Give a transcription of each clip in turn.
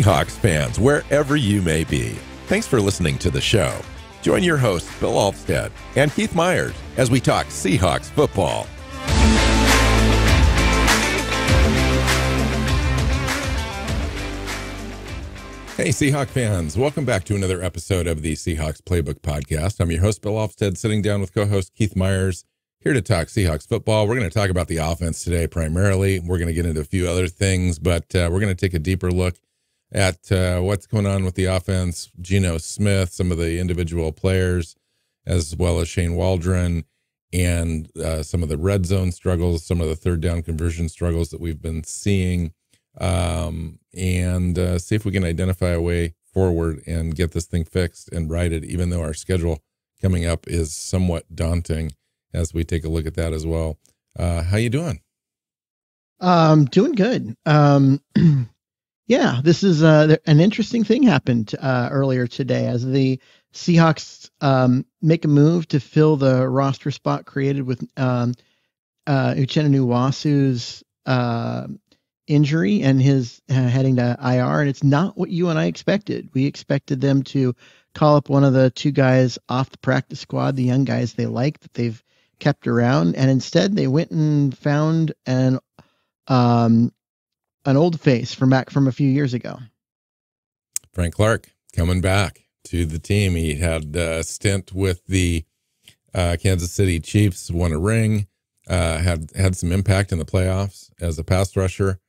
Seahawks fans, wherever you may be. Thanks for listening to the show. Join your hosts, Bill Alvstad and Keith Myers, as we talk Seahawks football. Hey, Seahawks fans. Welcome back to another episode of the Seahawks Playbook podcast. I'm your host, Bill Alvstad, sitting down with co-host Keith Myers, here to talk Seahawks football. We're going to talk about the offense today primarily. We're going to get into a few other things, but we're going to take a deeper look at what's going on with the offense, Geno Smith, some of the individual players, as well as Shane Waldron, and some of the red zone struggles, some of the third down conversion struggles that we've been seeing, and see if we can identify a way forward and get this thing fixed and righted, even though our schedule coming up is somewhat daunting as we take a look at that as well. How you doing? Doing good. Yeah, this is an interesting thing happened earlier today as the Seahawks make a move to fill the roster spot created with Uchenna Nwasu's injury and his heading to IR, and it's not what you and I expected. We expected them to call up one of the two guys off the practice squad, the young guys they like that they've kept around, and instead they went and found an old face from back from a few years ago. Frank Clark coming back to the team. He had a stint with the Kansas City Chiefs, won a ring, had some impact in the playoffs as a pass rusher.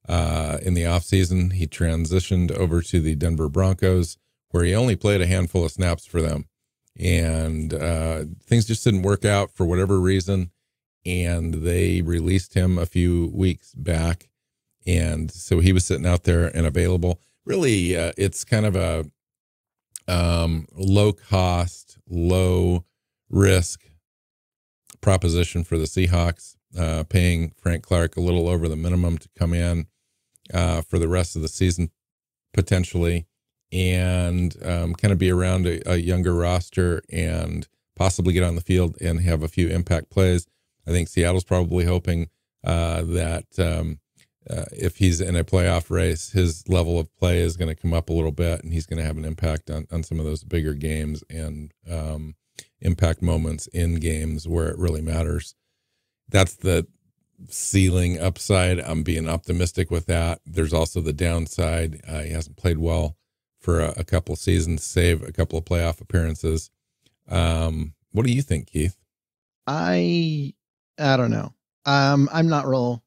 In the offseason, he transitioned over to the Denver Broncos, where he only played a handful of snaps for them. And things just didn't work out for whatever reason, and they released him a few weeks back. And so he was sitting out there and available. Really, it's kind of a low cost, low risk proposition for the Seahawks, paying Frank Clark a little over the minimum to come in for the rest of the season, potentially, and kind of be around a younger roster and possibly get on the field and have a few impact plays. I think Seattle's probably hoping that if he's in a playoff race, his level of play is going to come up a little bit, and he's going to have an impact on some of those bigger games and impact moments in games where it really matters. That's the ceiling upside. I'm being optimistic with that. There's also the downside. He hasn't played well for a couple of seasons, save a couple of playoff appearances. What do you think, Keith? I don't know. I'm not real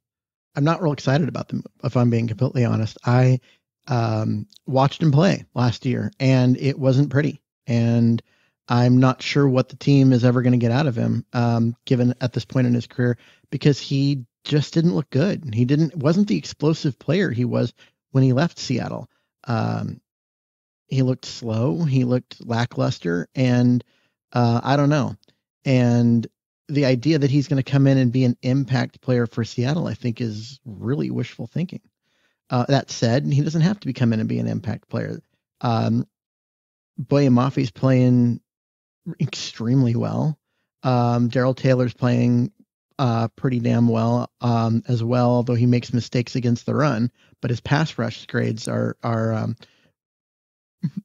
excited about them, if I'm being completely honest. I watched him play last year, and it wasn't pretty. And I'm not sure what the team is ever going to get out of him, given at this point in his career, because he just didn't look good. He wasn't the explosive player he was when he left Seattle. He looked slow. He looked lackluster, and I don't know. And the idea that he's going to come in and be an impact player for Seattle, I think, is really wishful thinking. That said, he doesn't have to come in and be an impact player. Boye Mafi's playing extremely well. Darrell Taylor's playing pretty damn well as well, although he makes mistakes against the run, but his pass rush grades are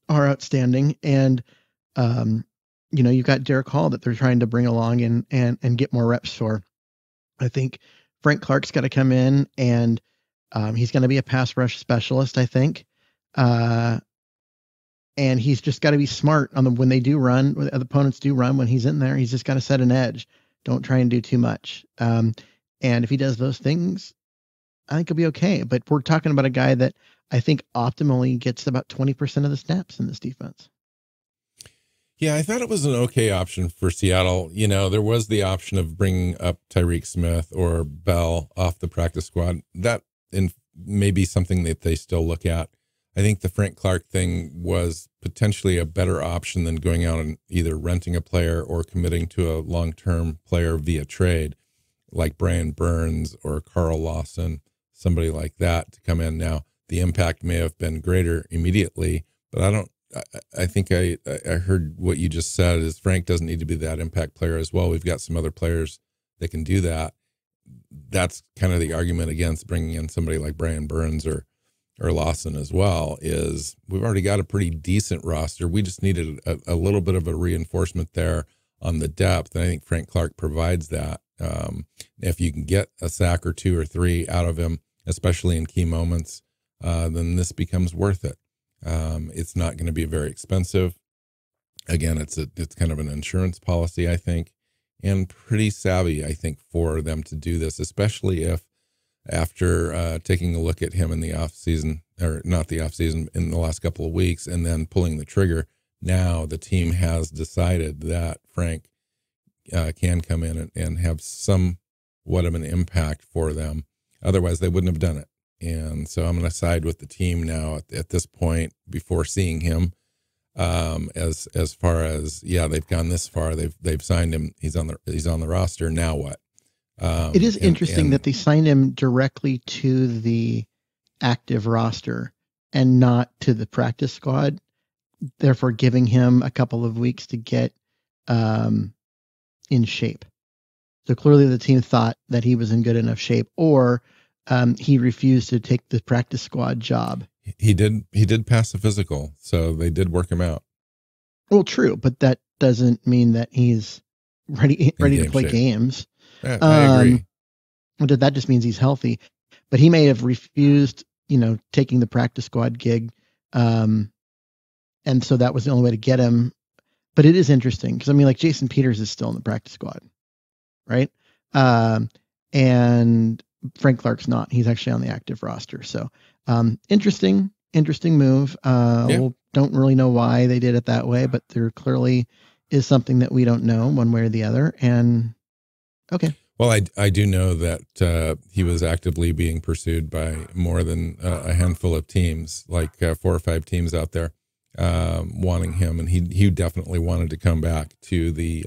outstanding. And you've got Derek Hall that they're trying to bring along and get more reps for. I think Frank Clark's got to come in, and he's going to be a pass rush specialist, I think. And he's just got to be smart when they do run, when the opponents do run, when he's in there, he's just got to set an edge. Don't try and do too much. And if he does those things, I think he'll be okay. But we're talking about a guy that I think optimally gets about 20% of the snaps in this defense. Yeah, I thought it was an okay option for Seattle. There was the option of bringing up Tyreek Smith or Bell off the practice squad. That may be something that they still look at. I think the Frank Clark thing was potentially a better option than going out and either renting a player or committing to a long-term player via trade, like Brian Burns or Carl Lawson, somebody like that to come in. Now, the impact may have been greater immediately, but I think I heard what you just said is Frank doesn't need to be that impact player as well. We've got some other players that can do that. That's kind of the argument against bringing in somebody like Brian Burns or or Lawson as well, is we've already got a pretty decent roster. We just needed a little bit of a reinforcement there on the depth. And I think Frank Clark provides that. If you can get a sack or 2 or 3 out of him, especially in key moments, then this becomes worth it. It's not going to be very expensive. Again, it's kind of an insurance policy, I think, and pretty savvy, I think, for them to do this, especially if after taking a look at him in the off season, or not the off season, in the last couple of weeks, and then pulling the trigger. Now the team has decided that Frank can come in and have somewhat of an impact for them. Otherwise, they wouldn't have done it. And so I'm going to side with the team now at this point before seeing him. As far as, yeah, they've gone this far. They've signed him. He's on the roster. Now what? It is interesting that they signed him directly to the active roster and not to the practice squad, therefore giving him a couple of weeks to get in shape. So clearly the team thought that he was in good enough shape, or he refused to take the practice squad job. He did pass the physical, so they did work him out. Well, true, but that doesn't mean that he's ready to play games. I agree. That just means he's healthy, but he may have refused, taking the practice squad gig. And so that was the only way to get him. But it is interesting because, like Jason Peters is still in the practice squad, right? And Frank Clark's not. He's actually on the active roster. So interesting move. We don't really know why they did it that way, but there clearly is something that we don't know one way or the other. And okay. Well, I do know that he was actively being pursued by more than a handful of teams, like 4 or 5 teams out there wanting him, and he definitely wanted to come back to the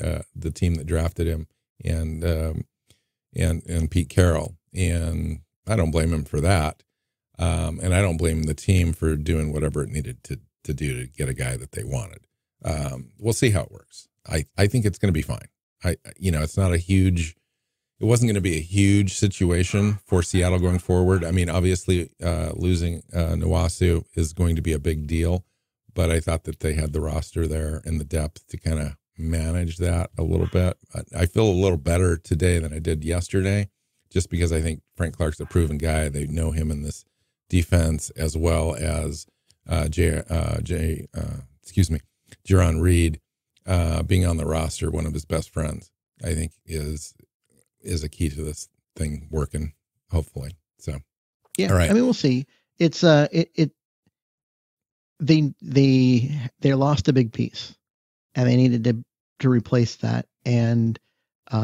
team that drafted him, and Pete Carroll, and I don't blame him for that, and I don't blame the team for doing whatever it needed to do to get a guy that they wanted. We'll see how it works. I think it's going to be fine. It's not it wasn't going to be a huge situation for Seattle going forward. I mean, obviously, losing Nwasu is going to be a big deal, but I thought that they had the roster there and the depth to kind of manage that a little bit. I feel a little better today than I did yesterday, just because I think Frank Clark's a proven guy. They know him in this defense, as well as Jaron Reed being on the roster, one of his best friends, I think is a key to this thing working, hopefully. So, yeah, all right. I mean, we'll see. It's they lost a big piece, and they needed to replace that. And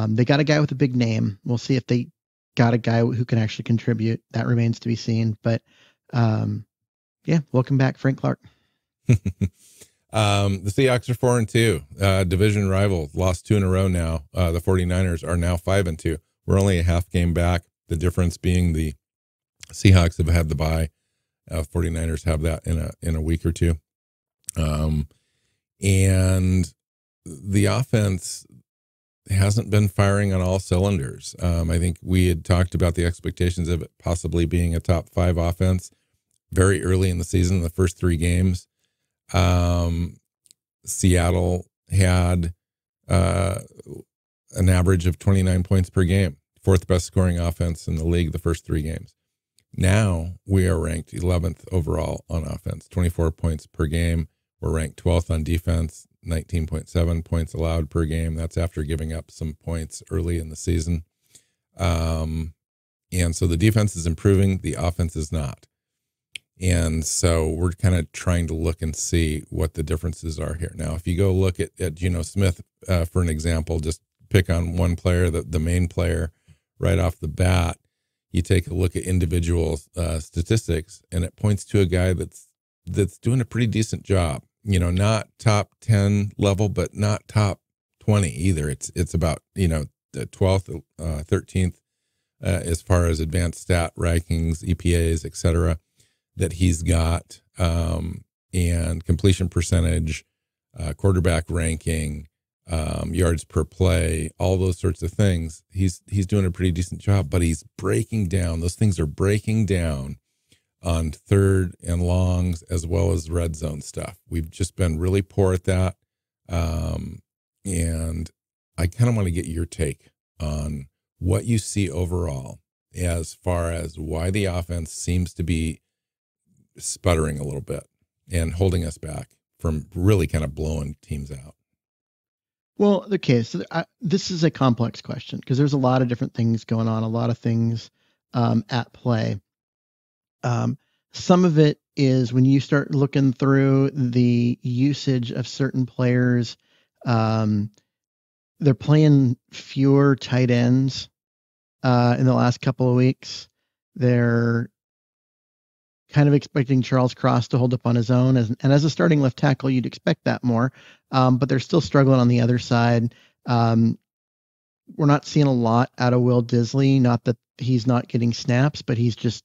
they got a guy with a big name. We'll see if they got a guy who can actually contribute. That remains to be seen. But welcome back, Frank Clark. The Seahawks are 4-2, division rival, lost 2 in a row now. The 49ers are now 5-2. We're only a half game back. The difference being the Seahawks have had the bye. 49ers have that in a week or two. And the offense hasn't been firing on all cylinders. I think we had talked about the expectations of it possibly being a top 5 offense very early in the season, the first 3 games. Seattle had an average of 29 points per game, 4th best scoring offense in the league the first 3 games. Now we are ranked 11th overall on offense, 24 points per game. We're ranked 12th on defense, 19.7 points allowed per game. That's after giving up some points early in the season. And so the defense is improving, the offense is not. And so we're kind of trying to look and see what the differences are here. Now, if you go look at Geno Smith, for an example, just pick on one player, the main player right off the bat, you take a look at individual statistics, and it points to a guy that's doing a pretty decent job. Not top 10 level, but not top 20 either. It's about, the 12th, 13th, as far as advanced stat rankings, EPAs, et cetera, that he's got, and completion percentage, quarterback ranking, yards per play, all those sorts of things. He's doing a pretty decent job, but he's breaking down. Those things are breaking down on third and longs as well as red zone stuff. We've just been really poor at that. And I kind of want to get your take on what you see overall as far as why the offense seems to be sputtering a little bit and holding us back from really kind of blowing teams out. Well, okay, so this is a complex question because there's a lot of different things going on, a lot of things at play. Some of it is when you start looking through the usage of certain players, they're playing fewer tight ends in the last couple of weeks. They're kind of expecting Charles Cross to hold up on his own. And as a starting left tackle, you'd expect that more. But they're still struggling on the other side. We're not seeing a lot out of Will Disley. Not that he's not getting snaps, but he's just,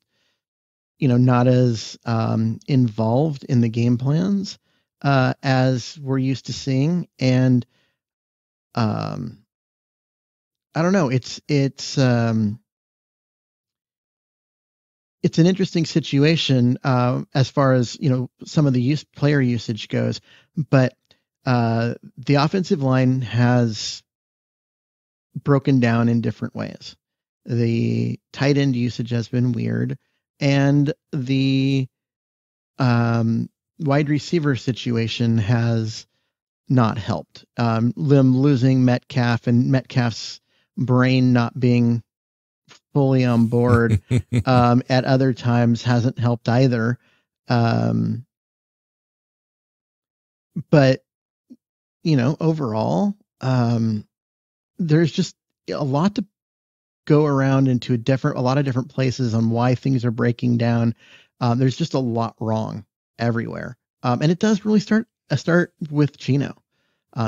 not as involved in the game plans as we're used to seeing. And I don't know. It's an interesting situation as far as some of the player usage goes, but the offensive line has broken down in different ways. The tight end usage has been weird, and the wide receiver situation has not helped. Them losing Metcalf and Metcalf's brain not being fully on board at other times hasn't helped either. But overall, there's just a lot to go around into a lot of different places on why things are breaking down. There's just a lot wrong everywhere. And it does really start with Geno.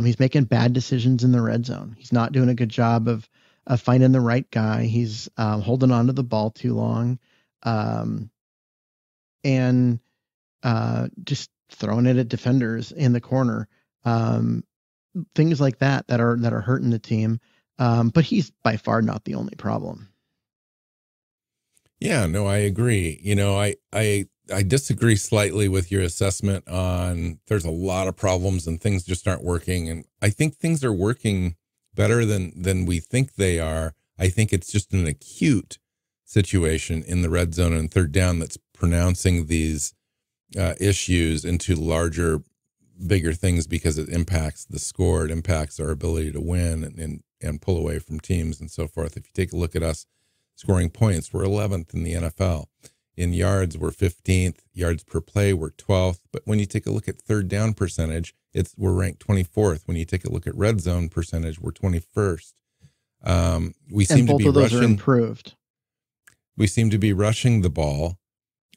He's making bad decisions in the red zone. He's not doing a good job of finding the right guy. He's holding on to the ball too long, and just throwing it at defenders in the corner. Things like that are hurting the team. But he's by far not the only problem. Yeah, no, I agree. I disagree slightly with your assessment on there's a lot of problems and things just aren't working. And I think things are working better than we think they are. I think it's just an acute situation in the red zone and third down that's pronouncing these issues into larger, bigger things because it impacts the score. It impacts our ability to win and pull away from teams and so forth. If you take a look at us scoring points, we're 11th in the NFL. In yards, we're 15th. Yards per play, we're 12th. But when you take a look at third down percentage, we're ranked 24th. When you take a look at red zone percentage, we're 21st. We seem to be rushing. Are improved. We seem to be rushing the ball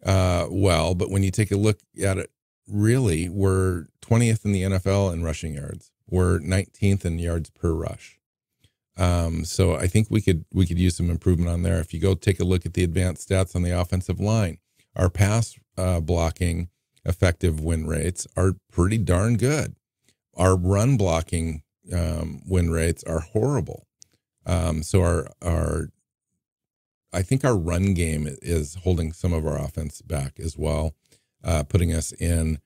well, but when you take a look at it, really, we're 20th in the NFL in rushing yards. We're 19th in yards per rush. So I think we could use some improvement on there. If you go take a look at the advanced stats on the offensive line, our pass blocking effective win rates are pretty darn good. Our run blocking win rates are horrible. So I think our run game is holding some of our offense back as well, putting us in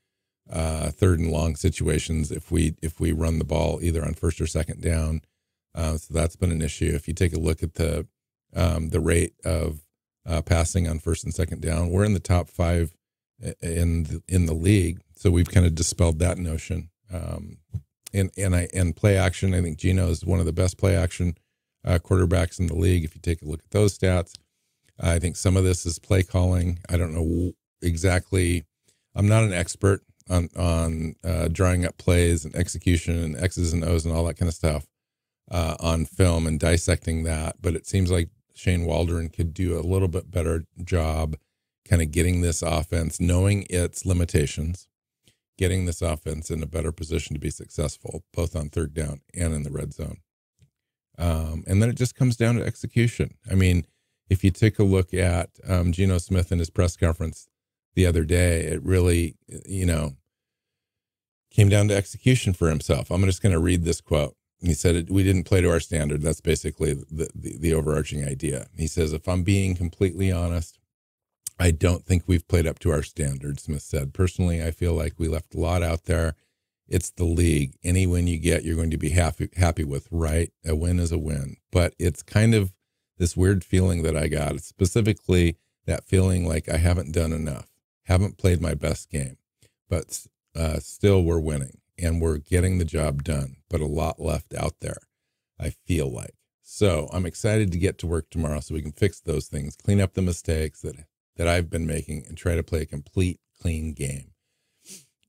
third and long situations if we run the ball either on first or second down. So that's been an issue. If you take a look at the rate of passing on first and second down, we're in the top 5 in the league. So we've kind of dispelled that notion. And play action, I think Geno is one of the best play action quarterbacks in the league. If you take a look at those stats, I think some of this is play calling. I don't know exactly. I'm not an expert on drawing up plays and execution and X's and O's and all that kind of stuff on film and dissecting that. But it seems like Shane Waldron could do a little bit better job kind of getting this offense, knowing its limitations, getting this offense in a better position to be successful, both on third down and in the red zone. And then it just comes down to execution. I mean, if you take a look at Geno Smith in his press conference the other day, it really, came down to execution for himself. I'm just going to read this quote. He said, "We didn't play to our standard." That's basically the overarching idea. He says, "If I'm being completely honest, I don't think we've played up to our standards, Smith said. Personally, I feel like we left a lot out there. It's the league. Any win you get, you're going to be happy with, right? A win is a win. But it's kind of this weird feeling that I got, specifically that feeling like I haven't done enough, haven't played my best game, but still we're winning and we're getting the job done, but a lot left out there, I feel like. So I'm excited to get to work tomorrow so we can fix those things, clean up the mistakes that I've been making, and try to play a complete, clean game.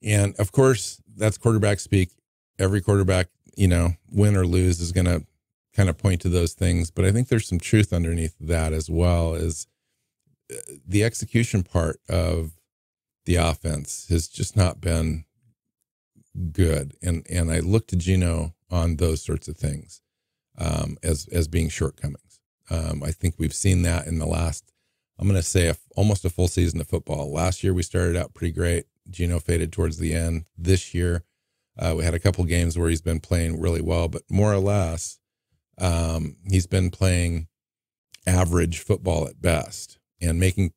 And of course, that's quarterback speak. Every quarterback, win or lose is going to kind of point to those things. But I think there's some truth underneath that as well, is the execution part of the offense has just not been good. And I look to Geno on those sorts of things as being shortcomings. I think we've seen that in the last, I'm going to say almost a full season of football. Last year, we started out pretty great. Geno faded towards the end. This year, we had a couple games where he's been playing really well, but more or less, he's been playing average football at best and making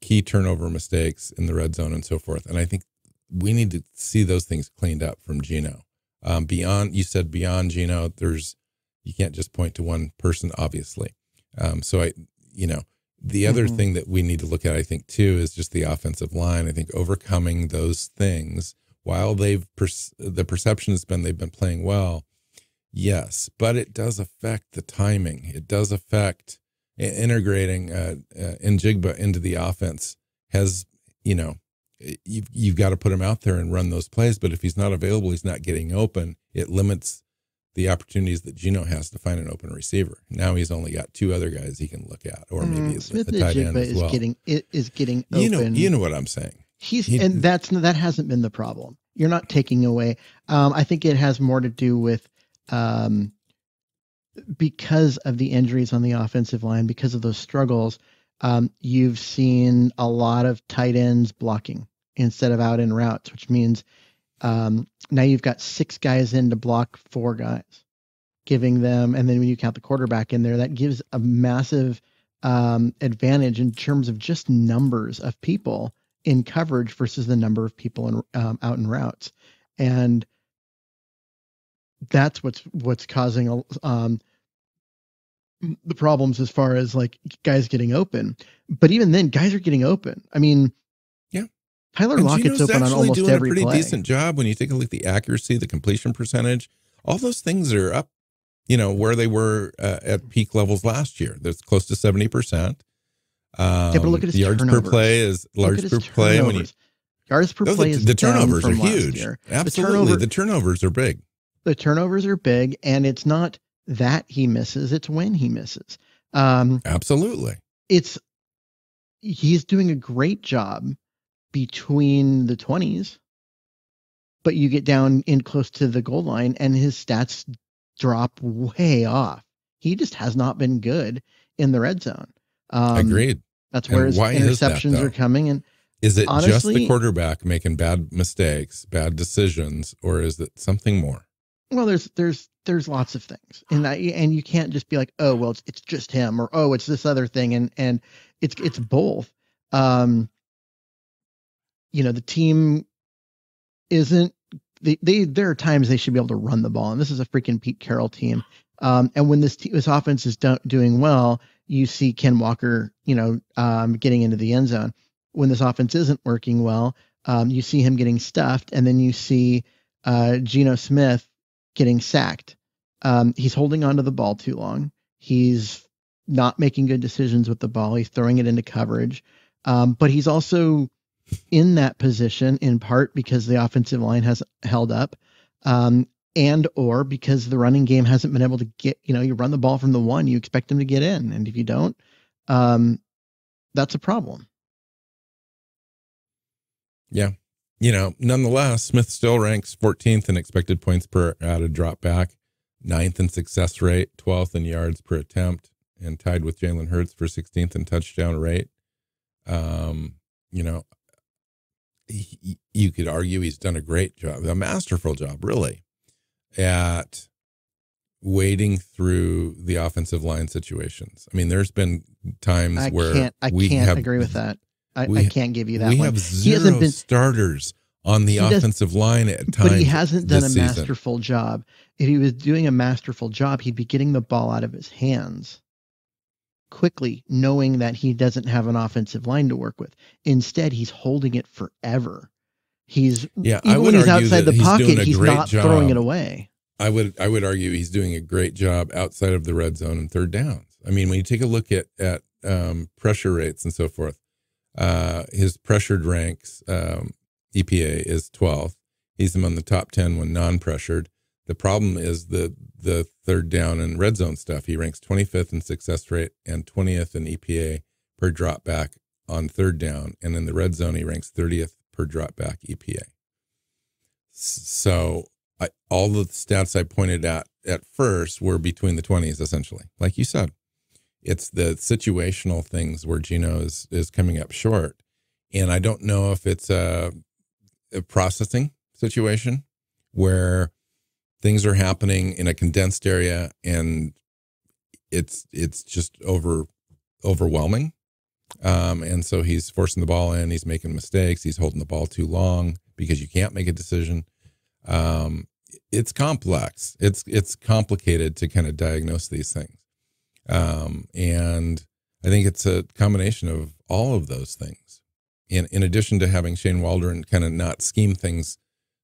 key turnover mistakes in the red zone and so forth. And I think we need to see those things cleaned up from Geno. Beyond Geno, you can't just point to one person, obviously. The other thing that we need to look at, I think, too, is just the offensive line. I think overcoming those things, while the perception has been they've been playing well, yes, but it does affect the timing. It does affect integrating Njigba into the offense. You've got to put him out there and run those plays, but if he's not available, he's not getting open. It limits the opportunities that Geno has to find an open receiver. Now he's only got two other guys he can look at, or maybe a tight end as well. Is getting open. You know what I'm saying. And that hasn't been the problem. You're not taking away. I think it has more to do with because of the injuries on the offensive line, because of those struggles. You've seen a lot of tight ends blocking instead of out in routes, which means now you've got 6 guys in to block 4 guys, giving them, and then when you count the quarterback in there, that gives a massive advantage in terms of just numbers of people in coverage versus the number of people in out in routes. And that's what's causing the problems as far as like guys getting open. But even then, guys are getting open. I mean, yeah, Tyler Lockett's open on almost doing every play. A pretty decent job when you take a look at the accuracy, the completion percentage. All those things are up, where they were at peak levels last year. That's close to 70%. But look at his yards turnovers. Per play is yards per play. Yards per play is the turnovers down are from huge. Last year. Absolutely, the turnovers are big. The turnovers are big, and it's not that he misses; it's when he misses. Absolutely, he's doing a great job between the 20s, but you get down in close to the goal line, and his stats drop way off. He just has not been good in the red zone. Agreed. That's where his interceptions are coming. And is it honestly, just the quarterback making bad mistakes, bad decisions, or is it something more? Well, there's lots of things, and you can't just be like, oh, well, it's just him, or oh, it's this other thing, and it's both. The team isn't. There are times they should be able to run the ball, and this is a freaking Pete Carroll team. And when this offense is doing well, you see Ken Walker, getting into the end zone. When this offense isn't working well, you see him getting stuffed, and then you see Geno Smith getting sacked. He's holding onto the ball too long. He's not making good decisions with the ball. He's throwing it into coverage. But he's also in that position in part because the offensive line has held up, and or because the running game hasn't been able to get, you run the ball from the 1, you expect them to get in. And if you don't, that's a problem. Yeah. Nonetheless, Smith still ranks 14th in expected points per added drop back, 9th in success rate, 12th in yards per attempt, and tied with Jalen Hurts for 16th in touchdown rate. You could argue he's done a great job, a masterful job, really, at wading through the offensive line situations. I mean, there's been times where I can't agree with that. I can't give you that we one. have zero starters on the offensive line at times. But he hasn't done a season. masterful job. If he was doing a masterful job, he'd be getting the ball out of his hands quickly, knowing that he doesn't have an offensive line to work with. Instead, he's holding it forever. Even when he's outside the pocket, he's not throwing it away. I would argue he's doing a great job outside of the red zone and third downs. I mean, when you take a look at pressure rates and so forth, his pressured ranks, EPA is 12th. He's among the top 10 when non-pressured. The problem is the third down and red zone stuff. He ranks 25th in success rate and 20th in EPA per drop back on third down. And in the red zone, he ranks 30th per drop back EPA. So all the stats I pointed at first were between the 20s, essentially. Like you said, it's the situational things where Geno is coming up short. And I don't know if it's a processing situation where things are happening in a condensed area and it's just overwhelming. And so he's forcing the ball in, he's making mistakes, he's holding the ball too long because you can't make a decision. It's complex. It's complicated to kind of diagnose these things. And I think it's a combination of all of those things. In addition to having Shane Waldron kind of not scheme things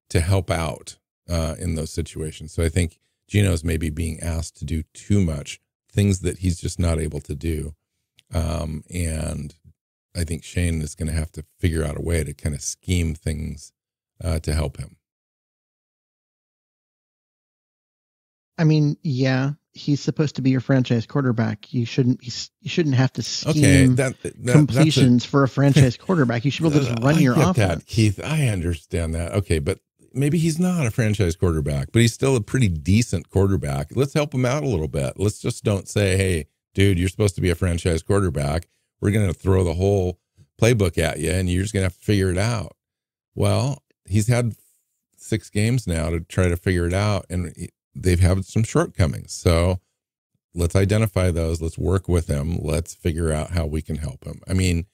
to help out in those situations. So I think Geno's maybe being asked to do too much, things that he's just not able to do. And I think Shane is going to have to figure out a way to kind of scheme things to help him. I mean, yeah, he's supposed to be your franchise quarterback. You shouldn't have to scheme completions for a franchise quarterback. You should be able to just run your offense. That, Keith, I understand that. Okay, but maybe he's not a franchise quarterback, but he's still a pretty decent quarterback. Let's help him out a little bit. Let's just don't say, hey, dude, you're supposed to be a franchise quarterback. We're going to throw the whole playbook at you, and you're just going to have to figure it out. Well, he's had 6 games now to try to figure it out, and they've had some shortcomings. So let's identify those. Let's work with him. Let's figure out how we can help him. I mean,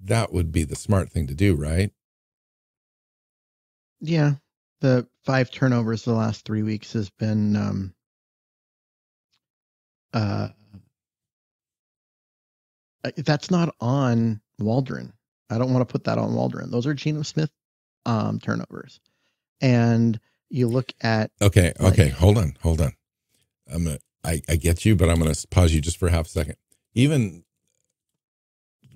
that would be the smart thing to do, right? Yeah. The 5 turnovers the last 3 weeks has been, that's not on Waldron. I don't want to put that on Waldron. Those are Geno Smith, turnovers. And you look at okay, hold on. I get you, but I'm gonna pause you just for half a second. Even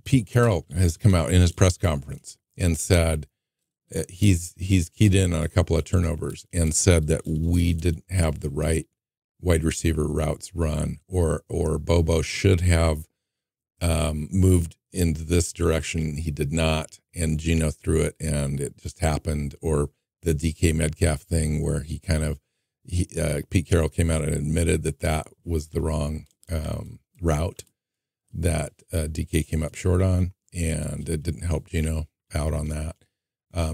Pete Carroll has come out in his press conference and said he's keyed in on a couple of turnovers and said that we didn't have the right wide receiver routes run, or Bobo should have moved into this direction. He did not, and Geno threw it and it just happened. Or the DK Metcalf thing where Pete Carroll came out and admitted that was the wrong route that DK came up short on, and it didn't help Geno out on that.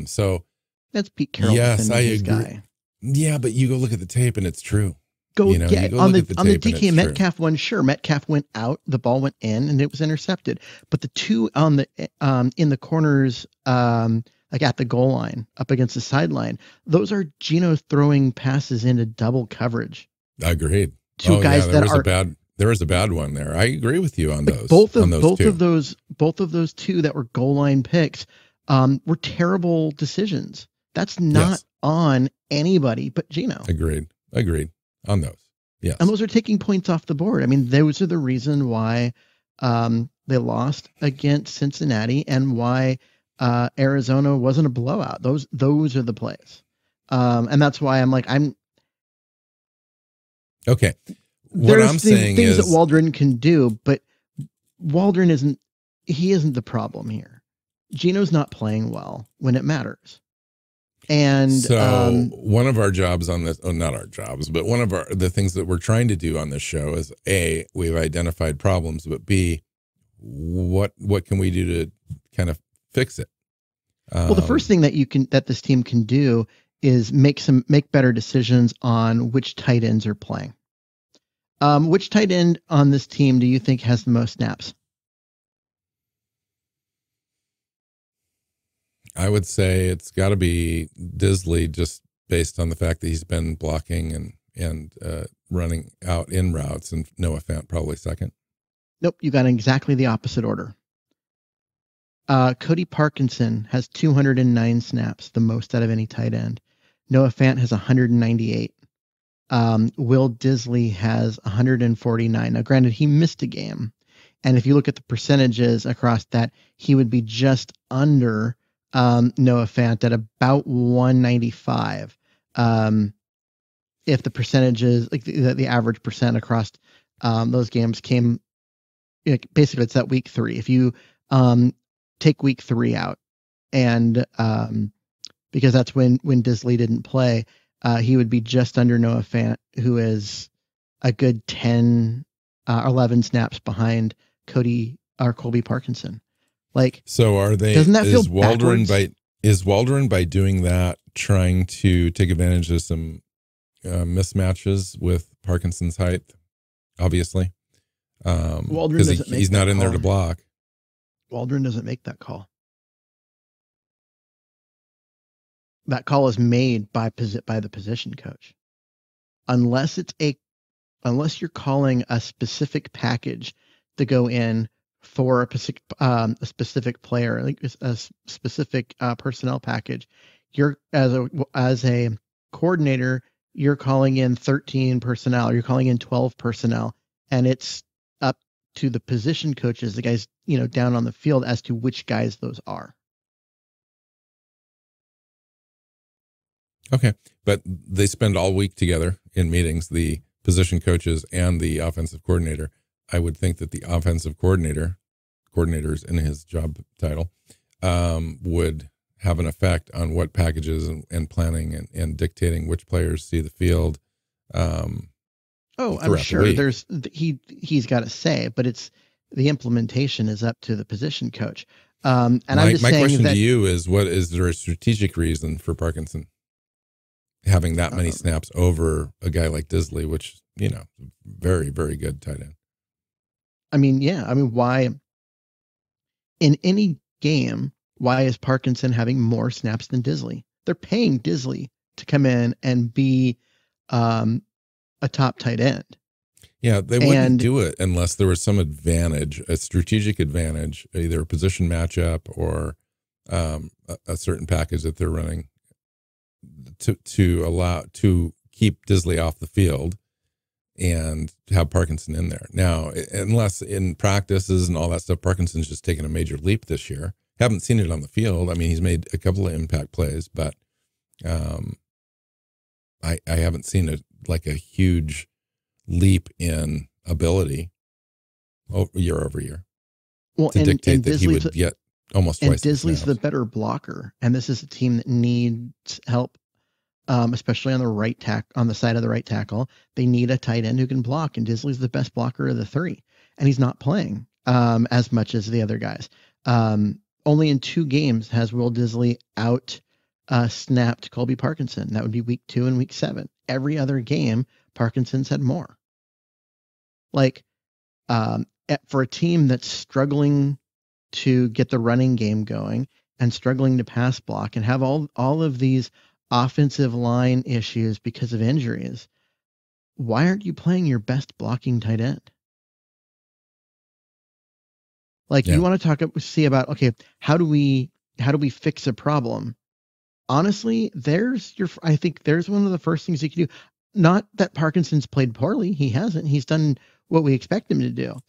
So that's Pete Carroll. Yes, I agree. Guy. Yeah, but you go look at the tape and it's true. On the DK Metcalf one, sure, Metcalf went out, the ball went in, and it was intercepted. But the two on the in the corners, like at the goal line, up against the sideline, those are Geno throwing passes into double coverage. Agreed. Two guys there was a bad one there. I agree with you on those. Both of those two that were goal line picks were terrible decisions. That's not on anybody but Geno. Agreed on those. Yes. And those are taking points off the board. I mean, those are the reason why they lost against Cincinnati and why Arizona wasn't a blowout. Those are the plays. And that's why I'm okay. What I'm saying things is that Waldron can do, but Waldron isn't the problem here. Geno's not playing well when it matters. And so one of our jobs on this, not our jobs, but one of the things that we're trying to do on this show is A, we've identified problems, but B, what can we do to kind of fix it? Well, the first thing that this team can do is make better decisions on which tight ends are playing. Which tight end on this team do you think has the most snaps? I would say it's got to be Disley, just based on the fact that he's been blocking and running out in routes, and Noah Fant probably second. Nope, you got exactly the opposite order. Cody Parkinson has 209 snaps, the most out of any tight end. Noah Fant has 198. Will Disley has 149. Now, granted, he missed a game. And if you look at the percentages across that, he would be just under Noah Fant at about 195. If the percentages, like the average percent across those games came, basically it's that week 3. If you take week 3 out, and because that's when Disley didn't play, he would be just under Noah Fant, who is a good 10, 11 snaps behind Colby Parkinson. Like, so are they? Doesn't that feel Waldron backwards? is Waldron by doing that trying to take advantage of some mismatches with Parkinson's height? Obviously, Waldron because doesn't make he's that not in there call. to block. Waldron doesn't make that call. That call is made by the position coach, unless you're calling a specific package to go in for a specific player, like a specific personnel package. You're as a coordinator, you're calling in 13 personnel, or you're calling in 12 personnel, and it's up to the position coaches, the guys down on the field, as to which guys those are. Okay, but they spend all week together in meetings, the position coaches and the offensive coordinator. I would think that the offensive coordinators in his job title, would have an effect on what packages and planning and dictating which players see the field. I'm sure he's got a say, but it's the implementation is up to the position coach. And I'm just my saying question that, to you is, what is there a strategic reason for Parkinson having that many snaps over a guy like Disley, which, very, very good tight end? Why in any game, why is Parkinson having more snaps than Disley? They're paying Disley to come in and be a top tight end. Yeah, they wouldn't do it unless there was some advantage, a strategic advantage, either a position matchup or a certain package that they're running to keep Disley off the field and have Parkinson in there. Now, unless in practices and all that stuff, Parkinson's just taken a major leap this year. Haven't seen it on the field. I mean, he's made a couple of impact plays, but I haven't seen a huge leap in ability year over year. Well, to dictate that he would get almost twice. And Disley's the better blocker, and this is a team that needs help, especially on the side of the right tackle. They need a tight end who can block, and Disley's the best blocker of the 3, and he's not playing as much as the other guys. Only in 2 games has Will Disley snapped Colby Parkinson. That would be week 2 and week 7. Every other game, Parkinson's had more. For a team that's struggling to get the running game going and struggling to pass block and have all of these offensive line issues because of injuries, why aren't you playing your best blocking tight end? You want to see about, okay, how do we fix a problem? Honestly, I think there's one of the first things you can do. Not that Parkinson's played poorly. He hasn't. He's done what we expect him to do.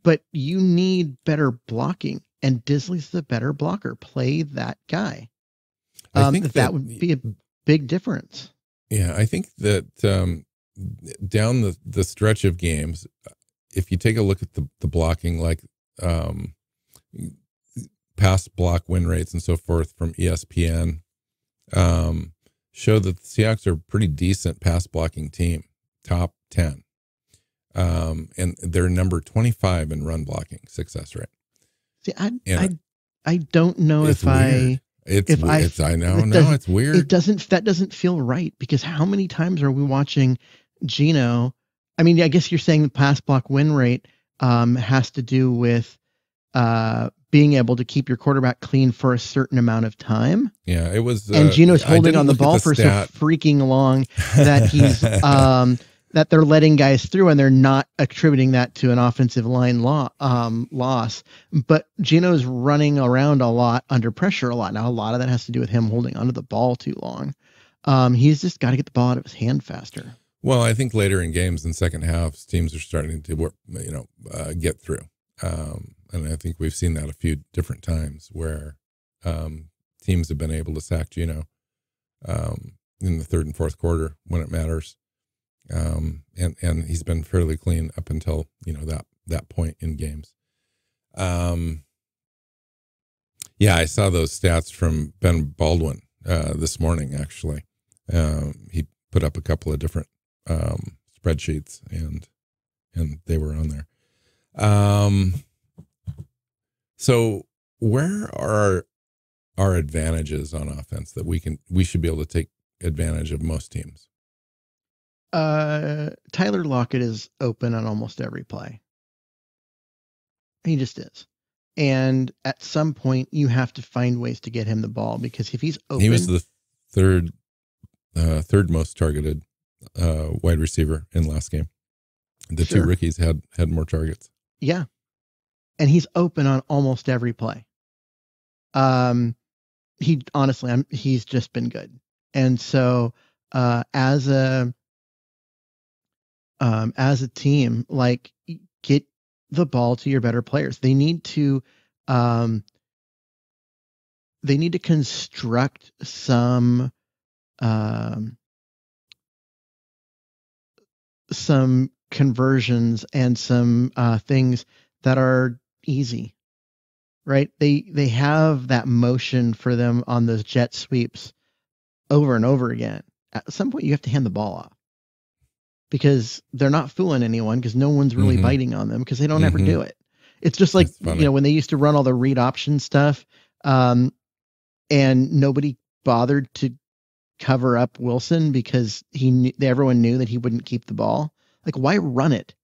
But you need better blocking, and Disley's the better blocker. Play that guy. I think that would be a big difference. Yeah, I think that down the stretch of games, if you take a look at the blocking, pass block win rates and so forth from ESPN, show that the Seahawks are a pretty decent pass blocking team, top 10. And they're number 25 in run blocking success rate. See, I don't know if weird. It's weird. That doesn't feel right, because how many times are we watching Geno? I mean, I guess you're saying the pass block win rate has to do with being able to keep your quarterback clean for a certain amount of time. Yeah, it was. And Geno's holding on the ball for so stat. freaking long that he's that they're letting guys through, and they're not attributing that to an offensive line loss. But Geno's running around a lot under pressure a lot. Now, a lot of that has to do with him holding onto the ball too long. He's just got to get the ball out of his hand faster. Well, I think later in games in second halves, teams are starting to work, get through. And I think we've seen that a few different times where teams have been able to sack Geno in the third and fourth quarter when it matters. And he's been fairly clean up until, that point in games. Yeah, I saw those stats from Ben Baldwin this morning, actually. He put up a couple of different spreadsheets and they were on there. So where are our advantages on offense that we should be able to take advantage of most teams? Tyler Lockett is open on almost every play. He just is. And at some point you have to find ways to get him the ball, because if he's open, he was the third most targeted wide receiver in last game. The two rookies had more targets. Yeah. And he's open on almost every play. He's just been good. And so, as a team, like, get the ball to your better players. They need to construct some conversions and some things that are easy, right? They have that motion for them on those jet sweeps over and over again. At some point you have to hand the ball off, because they're not fooling anyone, because no one's really biting on them, because they don't ever do it. It's just like, when they used to run all the read option stuff, and nobody bothered to cover up Wilson because everyone knew that he wouldn't keep the ball. Like, why run it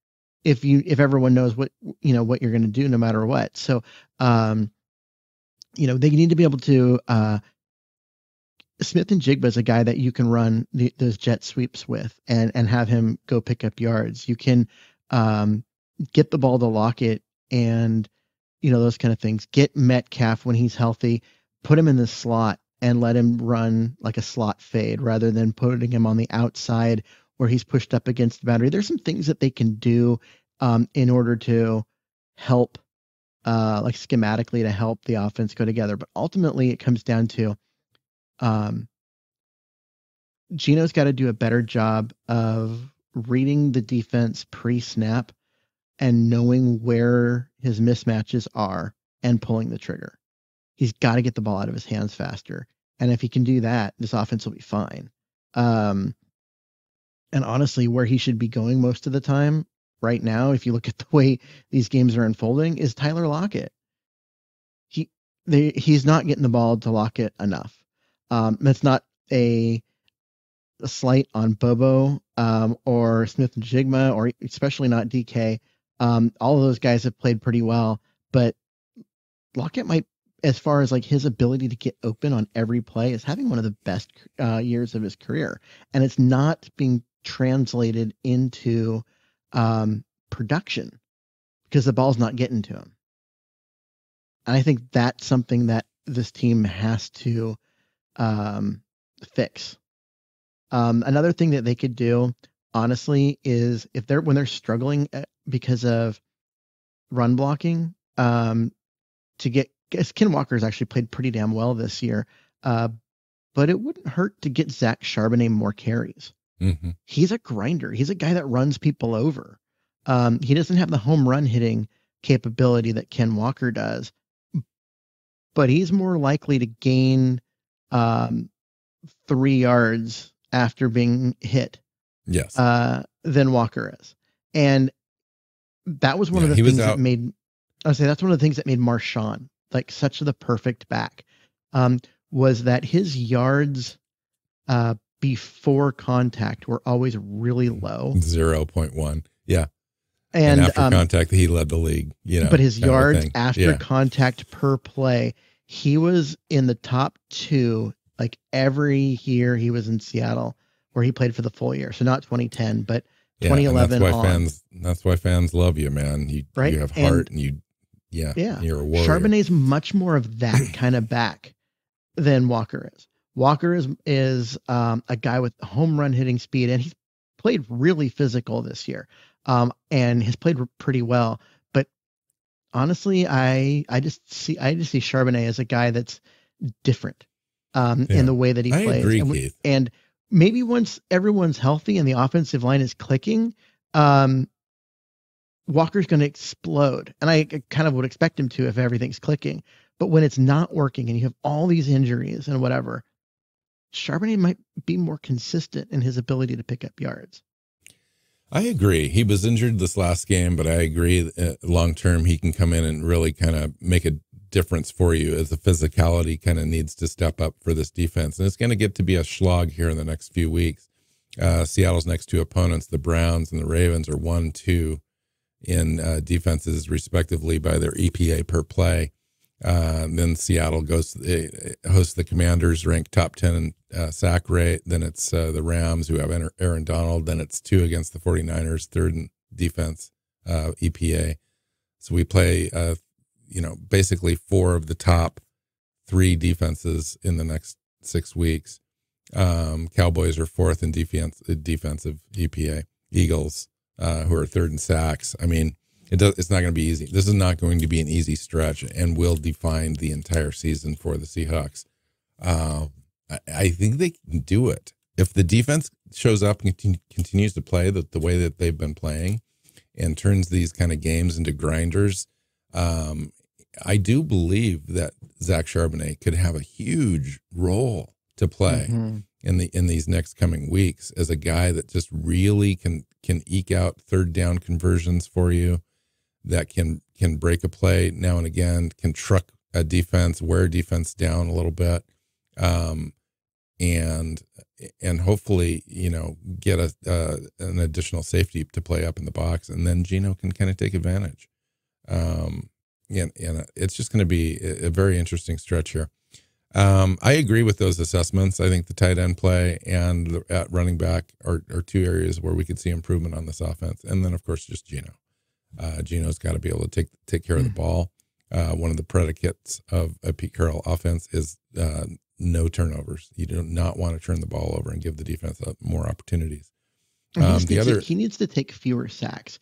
if everyone knows what you're going to do no matter what? So, they need to be able to, Smith and Jigba is a guy that you can run those jet sweeps with and have him go pick up yards. You can get the ball to Lockett and, those kind of things. Get Metcalf when he's healthy, put him in the slot and let him run like a slot fade rather than putting him on the outside where he's pushed up against the boundary. There's some things that they can do in order to help, like schematically, to help the offense go together. But ultimately it comes down to, Geno's got to do a better job of reading the defense pre-snap and knowing where his mismatches are and pulling the trigger. He's got to get the ball out of his hands faster. And if he can do that, this offense will be fine. And honestly, where he should be going most of the time right now, if you look at the way these games are unfolding, is Tyler Lockett. He's not getting the ball to Lockett enough. That's not a slight on Bobo or Smith and Jigma, or especially not DK. All of those guys have played pretty well, but Lockett might, as far as like his ability to get open on every play, is having one of the best years of his career, and it's not being translated into production because the ball's not getting to him. And I think that's something that this team has to fix. Another thing that they could do, honestly, is when they're struggling because of run blocking, Ken Walker's actually played pretty damn well this year, but it wouldn't hurt to get Zach Charbonnet more carries. Mm-hmm. He's a grinder. He's a guy that runs people over. He doesn't have the home run hitting capability that Ken Walker does, but he's more likely to gain 3 yards after being hit, yes, than Walker is. And that was one of the things that made, that's one of the things that made Marshawn like such the perfect back, was that his yards before contact were always really low. 0.1. Yeah. And And after contact, he led the league, but his kind of a yards thing. after Yeah. contact per play, he was in the top 2 like every year he was in Seattle where he played for the full year. So not 2010, but Yeah, and 2011 that's why fans love you, man. You have heart, and yeah, you're a warrior. Charbonnet's much more of that kind of back than Walker is. Walker is a guy with home run hitting speed, and he's played really physical this year, and has played pretty well. But honestly, I just see Charbonnet as a guy that's different in the way that he plays. I agree, Keith. And maybe once everyone's healthy and the offensive line is clicking, Walker's going to explode. And I kind of would expect him to if everything's clicking. But when it's not working and you have all these injuries and whatever, Charbonnet might be more consistent in his ability to pick up yards. I agree. He was injured this last game, but I agree long term he can come in and really kind of make a difference for you as the physicality kind of needs to step up for this defense. And it's going to get to be a slog here in the next few weeks. Seattle's next 2 opponents, the Browns and the Ravens, are 1-2 in defenses respectively by their EPA per play. Then Seattle hosts the Commanders, ranked top 10 in sack rate. Then it's the Rams, who have Aaron Donald. Then it's 2 against the 49ers, 3rd in defense EPA. So we play, basically 4 of the top 3 defenses in the next 6 weeks. Cowboys are 4th in defensive EPA. Eagles, who are 3rd in sacks. I mean, it's not going to be easy. This is not going to be an easy stretch and will define the entire season for the Seahawks. I think they can do it. If the defense shows up and continues to play the way that they've been playing and turns these kind of games into grinders, I do believe that Zach Charbonnet could have a huge role to play in these next coming weeks as a guy that just really can eke out 3rd down conversions for you, that can break a play now and again, can truck a defense, wear defense down a little bit, and hopefully get an additional safety to play up in the box, and then Geno can kind of take advantage. And it's just going to be a very interesting stretch here. I agree with those assessments. I think the tight end play and at running back are 2 areas where we could see improvement on this offense, and then of course just Geno. Geno's got to be able to take care of the ball. One of the predicates of a Pete Carroll offense is no turnovers. You do not want to turn the ball over and give the defense more opportunities. He needs to take fewer sacks.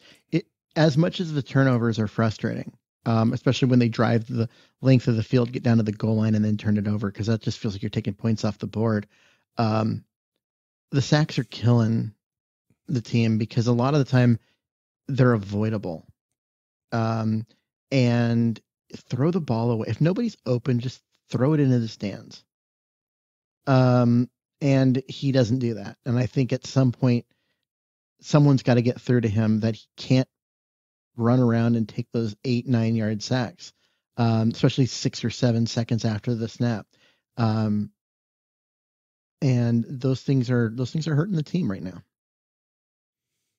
As much as the turnovers are frustrating, especially when they drive the length of the field, get down to the goal line, and then turn it over, because that just feels like you're taking points off the board. The sacks are killing the team because a lot of the time they're avoidable. And throw the ball away. If nobody's open, just throw it into the stands. And he doesn't do that. And I think at some point, someone's got to get through to him that he can't run around and take those 8-9 yard sacks, especially 6 or 7 seconds after the snap. And those things are hurting the team right now.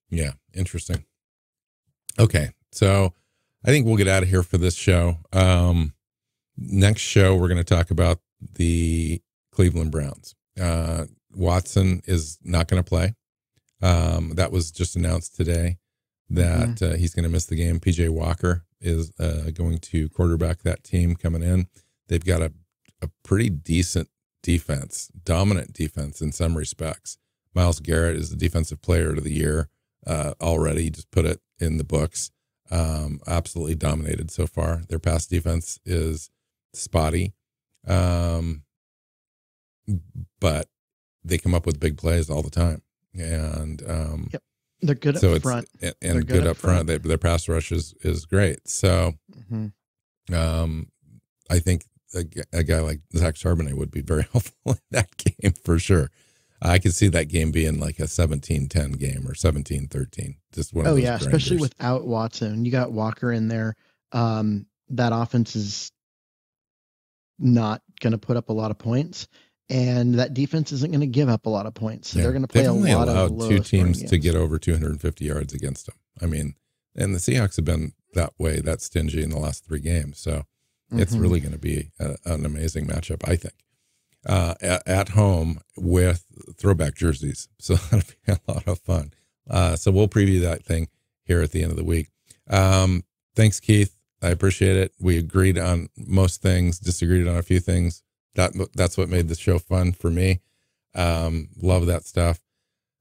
Yeah. Interesting. Okay. So I think we'll get out of here for this show. Next show, we're going to talk about the Cleveland Browns. Watson is not going to play. That was just announced today that he's going to miss the game. PJ Walker is going to quarterback that team coming in. They've got a pretty decent defense, dominant defense in some respects. Myles Garrett is the defensive player of the year already. He just put it in the books. Absolutely dominated so far. Their pass defense is spotty, but they come up with big plays all the time. And they're good up front. And good up front. Their pass rush is great. So I think a guy like Zach Charbonnet would be very helpful in that game for sure. I could see that game being like a 17-10 game or 17-13. Just one of those grinders. Especially without Watson. You got Walker in there. That offense is not going to put up a lot of points, and that defense isn't going to give up a lot of points. So they're going to play a lot of low 2 teams games to get over 250 yards against them. I mean, And the Seahawks have been that way, that stingy in the last 3 games. So it's really going to be an amazing matchup, I think, at home with throwback jerseys. So that'll be a lot of fun. So we'll preview that thing here at the end of the week. Thanks, Keith. I appreciate it. We agreed on most things, disagreed on a few things. That's what made the show fun for me. Love that stuff.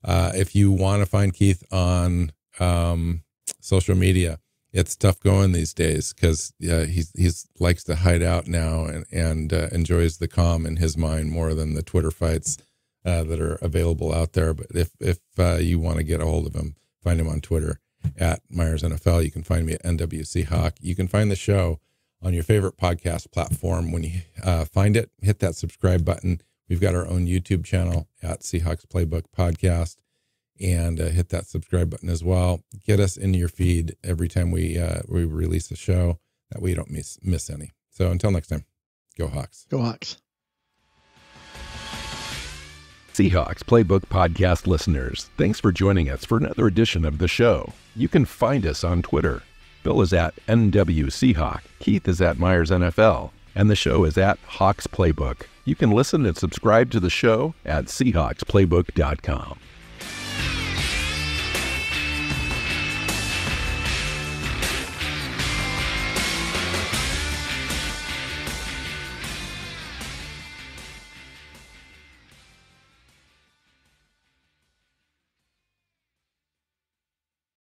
If you want to find Keith on social media, it's tough going these days because he's likes to hide out now and enjoys the calm in his mind more than the Twitter fights that are available out there. But if you want to get a hold of him, find him on Twitter at Myers NFL. You can find me at NWC Hawk. You can find the show on your favorite podcast platform. When you find it, hit that subscribe button. We've got our own YouTube channel at Seahawks Playbook Podcast, and hit that subscribe button as well. Get us into your feed every time we release a show. That way you don't miss any. So until next time, go Hawks. Go Hawks. Seahawks Playbook Podcast listeners, thanks for joining us for another edition of the show. You can find us on Twitter. Bill is at NWCHawk, Keith is at Myers NFL, and the show is at Hawks Playbook. You can listen and subscribe to the show at SeahawksPlaybook.com.